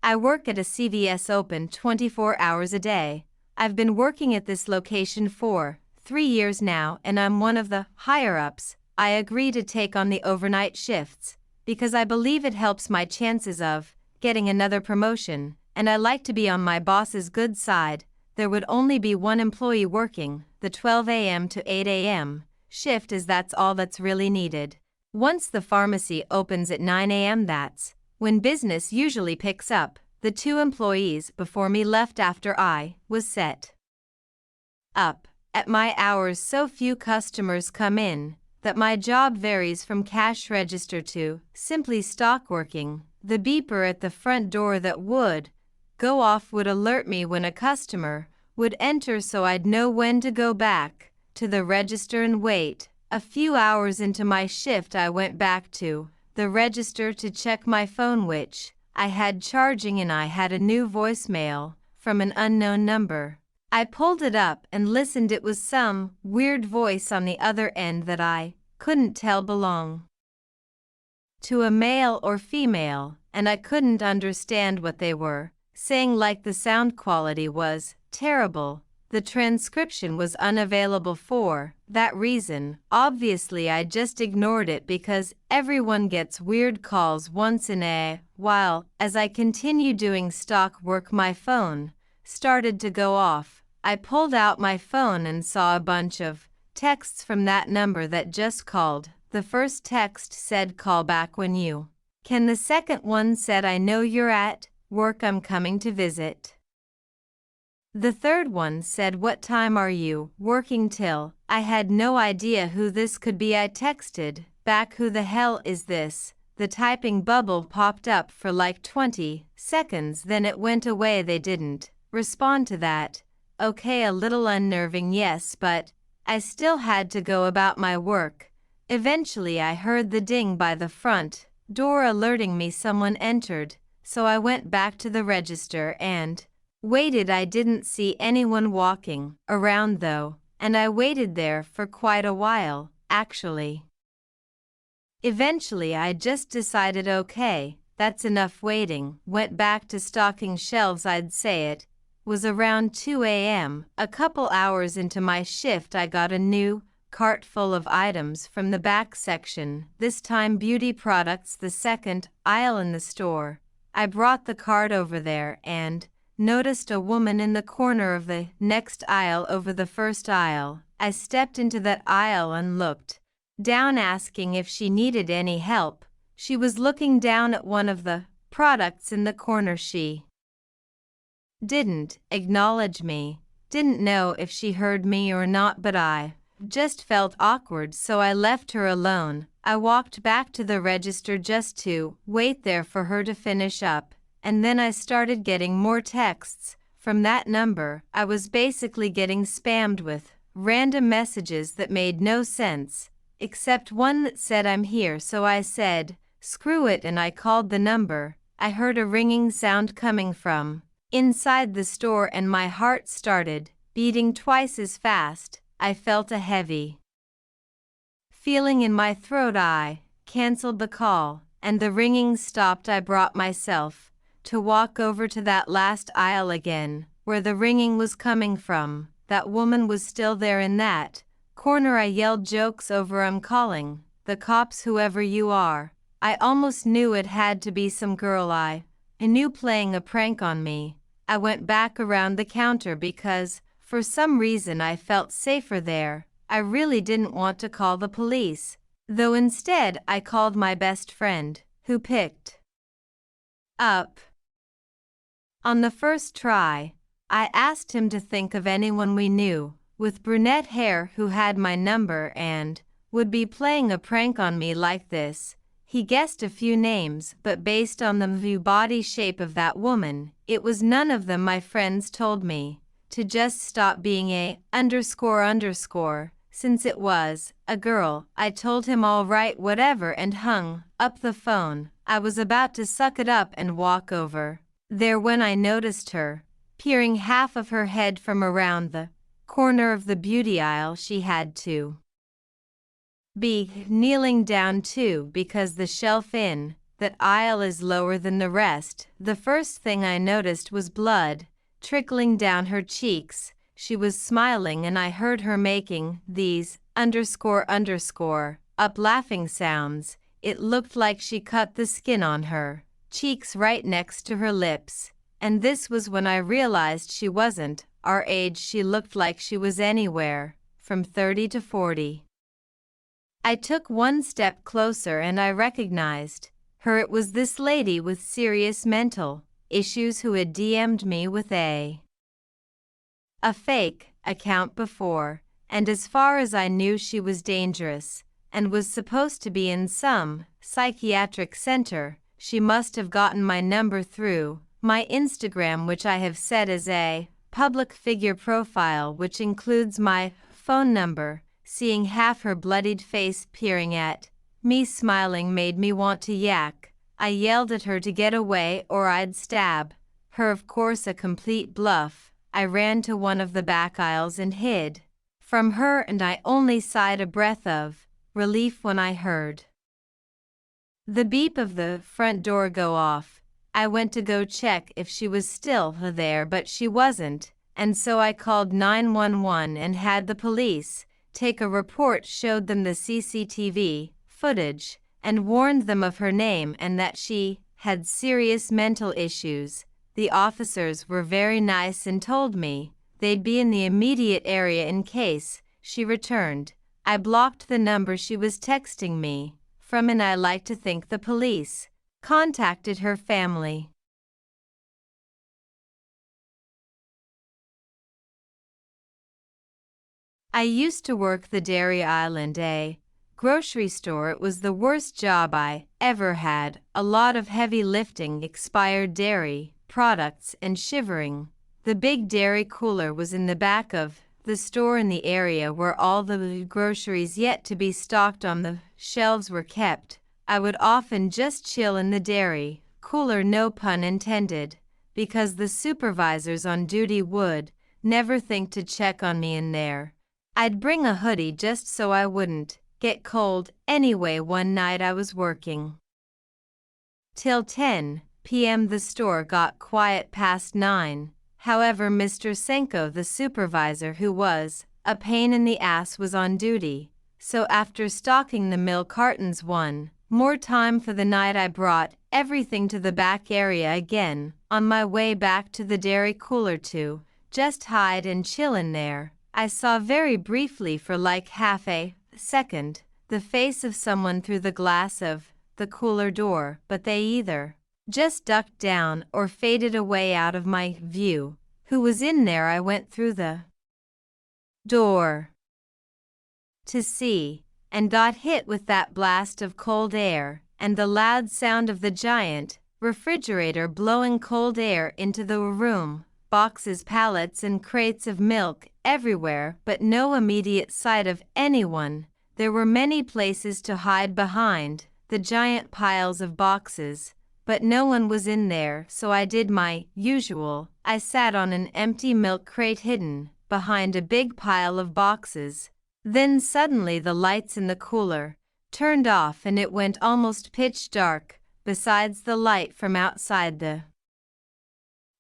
I work at a CVS open 24 hours a day. I've been working at this location for 3 years now and I'm one of the higher-ups. I agree to take on the overnight shifts because I believe it helps my chances of getting another promotion, and I like to be on my boss's good side. There would only be one employee working the 12 a.m. to 8 a.m. shift as that's all that's really needed. Once the pharmacy opens at 9 a.m. that's when business usually picks up. The 2 employees before me left after I was set up. At my hours so few customers come in that my job varies from cash register to simply stock working. The beeper at the front door that would go off would alert me when a customer would enter so I'd know when to go back to the register and wait. A few hours into my shift I went back to the register to check my phone which I had charging and I had a new voicemail from an unknown number. I pulled it up and listened. It was some weird voice on the other end that I couldn't tell belonged to a male or female, and I couldn't understand what they were saying, like the sound quality was terrible. The transcription was unavailable for that reason. Obviously I just ignored it because everyone gets weird calls once in a while. As I continued doing stock work, my phone started to go off. I pulled out my phone and saw a bunch of texts from that number that just called. The first text said call back when you can. The second one said I know you're at work, I'm coming to visit. The third one said what time are you working till? I had no idea who this could be. I texted back who the hell is this? The typing bubble popped up for like 20 seconds, then it went away. They didn't respond to that. Okay, a little unnerving, yes, but I still had to go about my work. Eventually I heard the ding by the front door alerting me someone entered, so I went back to the register and waited. I didn't see anyone walking around though, and I waited there for quite a while, actually. Eventually I just decided okay, that's enough waiting. Went back to stocking shelves. I'd say it was around 2 a.m. A couple hours into my shift I got a new cart full of items from the back section, this time beauty products, the second aisle in the store. I brought the cart over there and noticed a woman in the corner of the next aisle over the first aisle. I stepped into that aisle and looked down, asking if she needed any help. She was looking down at one of the products in the corner. She didn't acknowledge me. Didn't know if she heard me or not, but I just felt awkward, so I left her alone. I walked back to the register just to wait there for her to finish up. And then I started getting more texts from that number. I was basically getting spammed with random messages that made no sense, except one that said I'm here, so I said, screw it, and I called the number. I heard a ringing sound coming from inside the store and my heart started beating twice as fast. I felt a heavy feeling in my throat. I canceled the call and the ringing stopped. I brought myself to walk over to that last aisle again, where the ringing was coming from. That woman was still there in that corner. I yelled jokes over, I'm calling the cops, whoever you are. I almost knew it had to be some girl I knew playing a prank on me. I went back around the counter because, for some reason, I felt safer there. I really didn't want to call the police, though instead I called my best friend, who picked up on the first try. I asked him to think of anyone we knew with brunette hair who had my number and would be playing a prank on me like this. He guessed a few names, but based on the body shape of that woman, it was none of them. My friends told me to just stop being a __ since it was a girl. I told him all right, whatever, and hung up the phone. I was about to suck it up and walk over there when I noticed her peering half of her head from around the corner of the beauty aisle. She had to be kneeling down too, because the shelf in That aisle is lower than the rest. The first thing I noticed was blood trickling down her cheeks. She was smiling and I heard her making these up laughing sounds. It looked like she cut the skin on her cheeks right next to her lips. And this was when I realized she wasn't our age. She looked like she was anywhere from 30 to 40. I took one step closer and I recognized her. It was this lady with serious mental issues who had DM'd me with a fake account before, and as far as I knew she was dangerous and was supposed to be in some psychiatric center. She must have gotten my number through my Instagram, which I have set as a public figure profile, which includes my phone number. Seeing half her bloodied face peering at me smiling made me want to yak. I yelled at her to get away or I'd stab her. Of course, a complete bluff. I ran to one of the back aisles and hid from her, and I only sighed a breath of relief when I heard the beep of the front door go off. I went to go check if she was still there, but she wasn't, and so I called 911 and had the police take a report, showed them the CCTV footage, and warned them of her name and that she had serious mental issues. The officers were very nice and told me they'd be in the immediate area in case she returned. I blocked the number she was texting me from, and I like to think the police contacted her family. I used to work the Dairy Island, a grocery store. It was the worst job I ever had. A lot of heavy lifting, expired dairy products, and shivering. The big dairy cooler was in the back of the store in the area where all the groceries yet to be stocked on the shelves were kept. I would often just chill in the dairy cooler, no pun intended, because the supervisors on duty would never think to check on me in there. I'd bring a hoodie just so I wouldn't get cold. Anyway, one night I was working till 10 p.m. The store got quiet past 9. However, Mr. Senko, the supervisor, who was a pain in the ass, was on duty. So after stocking the milk cartons one more time for the night, I brought everything to the back area again on my way back to the dairy cooler to just hide and chill in there. I saw very briefly, for like half a second, the face of someone through the glass of the cooler door, but they either just ducked down or faded away out of my view. Who was in there? I went through the door to see, and got hit with that blast of cold air and the loud sound of the giant refrigerator blowing cold air into the room. Boxes, pallets, and crates of milk everywhere, but no immediate sight of anyone. There were many places to hide behind the giant piles of boxes, but no one was in there, so I did my usual. I sat on an empty milk crate hidden behind a big pile of boxes. Then suddenly the lights in the cooler turned off and it went almost pitch dark, besides the light from outside the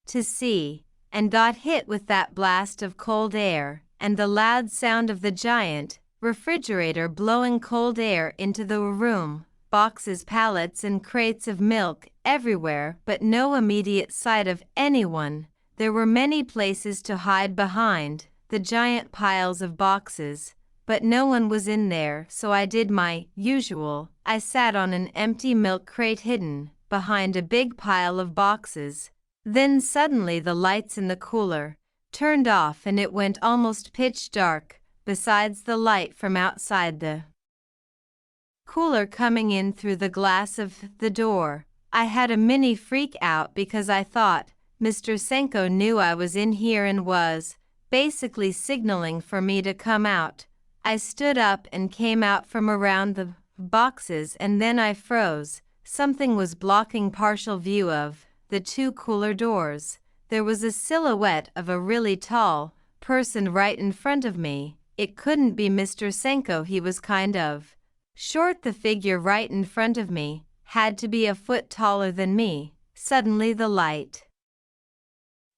to see, and got hit with that blast of cold air and the loud sound of the giant refrigerator blowing cold air into the room. Boxes, pallets, and crates of milk everywhere, but no immediate sight of anyone. There were many places to hide behind the giant piles of boxes, but no one was in there, so I did my usual. I sat on an empty milk crate hidden behind a big pile of boxes. Then suddenly the lights in the cooler turned off and it went almost pitch dark, besides the light from outside the cooler coming in through the glass of the door. I had a mini freak out because I thought Mr. Senko knew I was in here and was basically signaling for me to come out. I stood up and came out from around the boxes, and then I froze. Something was blocking partial view of the two cooler doors. There was a silhouette of a really tall person right in front of me. It couldn't be Mr. Senko, he was kind of short. The figure right in front of me had to be a foot taller than me. Suddenly the light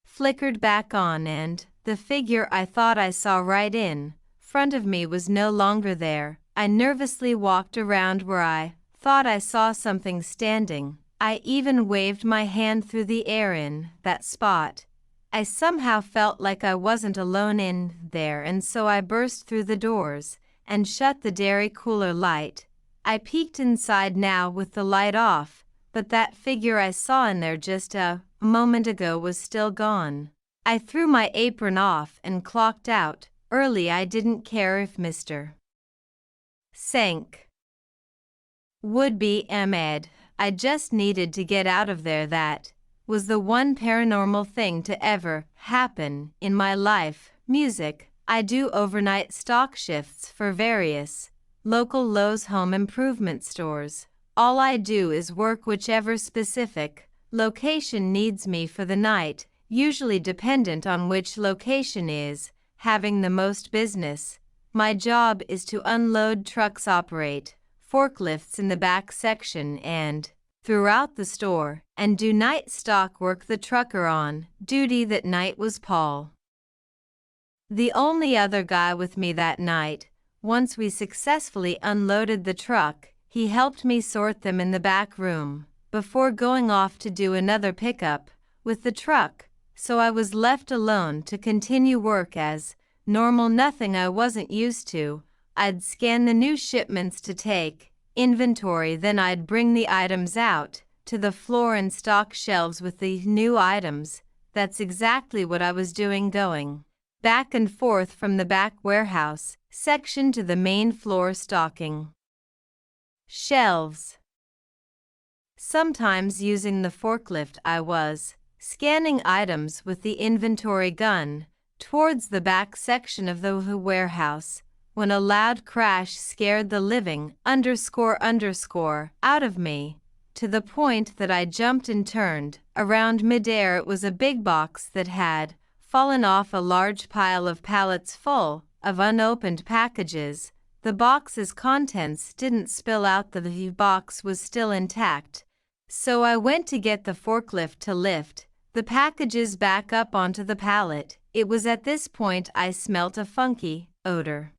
flickered back on and the figure I thought I saw right in front of me was no longer there. I nervously walked around where I thought I saw something standing. I even waved my hand through the air in that spot. I somehow felt like I wasn't alone in there, and so I burst through the doors and shut the dairy cooler light. I peeked inside now with the light off, but that figure I saw in there just a moment ago was still gone. I threw my apron off and clocked out early. I didn't care if Mr. Sank would be mad. I just needed to get out of there. That was the one paranormal thing to ever happen in my life. Music. I do overnight stock shifts for various local Lowe's home improvement stores. All I do is work whichever specific location needs me for the night, usually dependent on which location is having the most business. My job is to unload trucks, operate forklifts in the back section and throughout the store, and do night stock work. The trucker on duty that night was Paul, the only other guy with me that night. Once we successfully unloaded the truck, he helped me sort them in the back room before going off to do another pickup with the truck, so I was left alone to continue work as normal. Nothing I wasn't used to. I'd scan the new shipments to take inventory, then I'd bring the items out to the floor and stock shelves with the new items. That's exactly what I was doing, going back and forth from the back warehouse section to the main floor, stocking shelves. Sometimes using the forklift, I was scanning items with the inventory gun towards the back section of the warehouse when a loud crash scared the living out of me, to the point that I jumped and turned around midair. It was a big box that had fallen off a large pile of pallets full of unopened packages. The box's contents didn't spill out. The box was still intact, so I went to get the forklift to lift the packages back up onto the pallet. It was at this point I smelt a funky odor.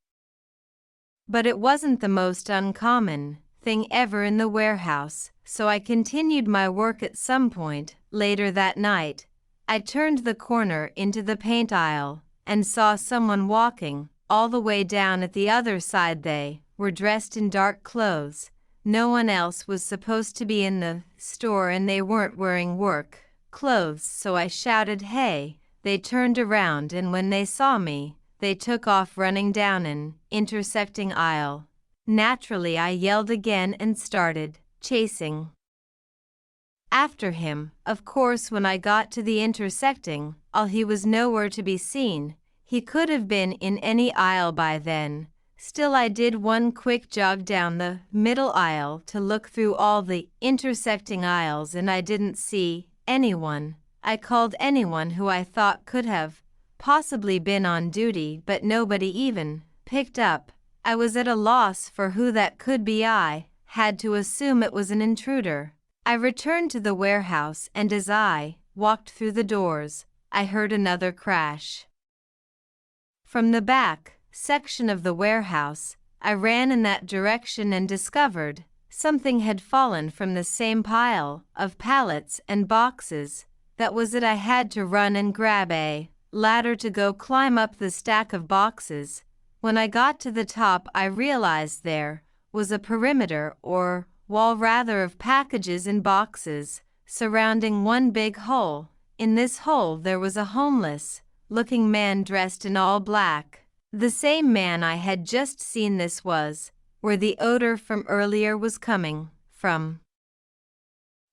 But it wasn't the most uncommon thing ever in the warehouse, so I continued my work. At some point later that night, I turned the corner into the paint aisle and saw someone walking all the way down at the other side. They were dressed in dark clothes. No one else was supposed to be in the store, and they weren't wearing work clothes, so I shouted, "Hey!" They turned around, and when they saw me, they took off running down an intersecting aisle. Naturally, I yelled again and started chasing after him. Of course, when I got to the intersecting aisle, he was nowhere to be seen. He could have been in any aisle by then. Still, I did one quick jog down the middle aisle to look through all the intersecting aisles, and I didn't see anyone. I called anyone who I thought could have possibly been on duty, but nobody even picked up. I was at a loss for who that could be. I had to assume it was an intruder. I returned to the warehouse, and as I walked through the doors, I heard another crash. From the back section of the warehouse, I ran in that direction and discovered something had fallen from the same pile of pallets and boxes. That was it. I had to run and grab a ladder to go climb up the stack of boxes. When I got to the top, I realized there was a perimeter, or wall rather, of packages and boxes surrounding one big hole. In this hole there was a homeless-looking man dressed in all black. The same man I had just seen. This was where the odor from earlier was coming from.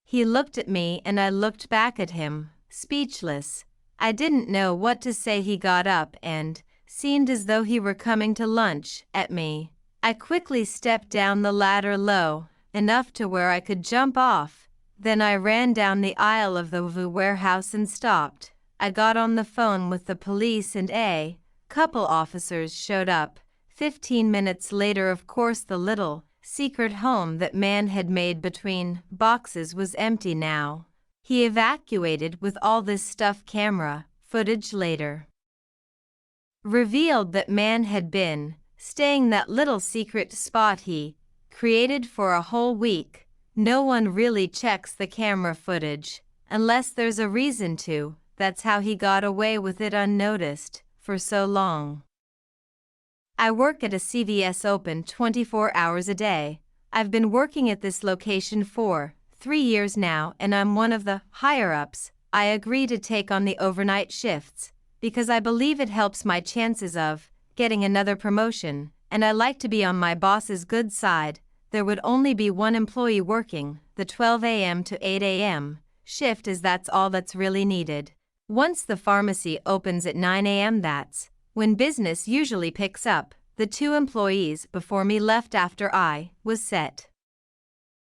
He looked at me, and I looked back at him, speechless. I didn't know what to say. He got up and seemed as though he were coming to lunge at me. I quickly stepped down the ladder low enough to where I could jump off. Then I ran down the aisle of the warehouse and stopped. I got on the phone with the police, and a couple officers showed up. 15 minutes later, of course, the little secret home that man had made between boxes was empty now. He evacuated with all this stuff. Camera footage later revealed that man had been staying that little secret spot he created for a whole week. No one really checks the camera footage unless there's a reason to. That's how he got away with it unnoticed for so long. I work at a CVS open 24 hours a day. I've been working at this location for 3 years now, and I'm one of the higher-ups. I agree to take on the overnight shifts because I believe it helps my chances of getting another promotion, and I like to be on my boss's good side. There would only be one employee working the 12 a.m. to 8 a.m. shift, as that's all that's really needed. Once the pharmacy opens at 9 a.m., that's when business usually picks up. The 2 employees before me left after I was set.